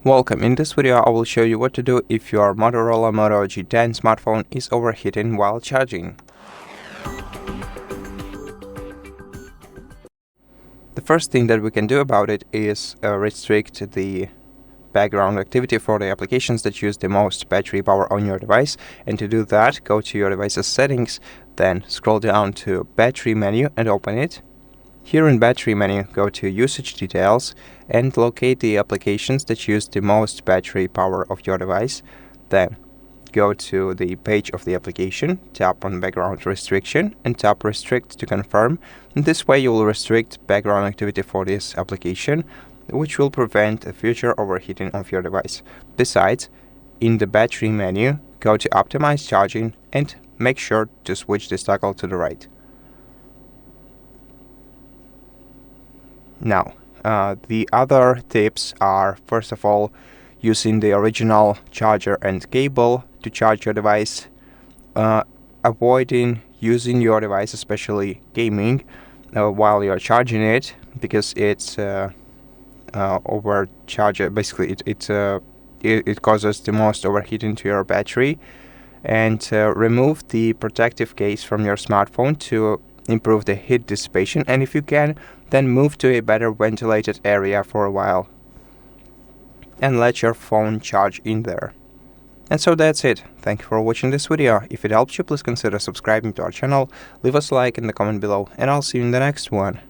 Welcome. In this video I will show you what to do if your Motorola Moto G10 smartphone is overheating while charging. The first thing that we can do about it is restrict the background activity for the applications that use the most battery power on your device. And to do that, go to your device's settings, then scroll down to battery menu and open it. Here in battery menu, go to usage details and locate the applications that use the most battery power of your device. Then go to the page of the application, tap on background restriction and tap restrict to confirm. And this way you will restrict background activity for this application, which will prevent a future overheating of your device. Besides, in the battery menu, go to optimize charging and make sure to switch this toggle to the right. Now, the other tips are, first of all, using the original charger and cable to charge your device, avoiding using your device, especially gaming, while you're charging it, because it's overcharge. Basically, it causes the most overheating to your battery. And remove the protective case from your smartphone to improve the heat dissipation, and if you can, then move to a better ventilated area for a while and let your phone charge in there. And so that's it. Thank you for watching this video. If it helped you, please consider subscribing to our channel, leave us a like in the comment below, and I'll see you in the next one.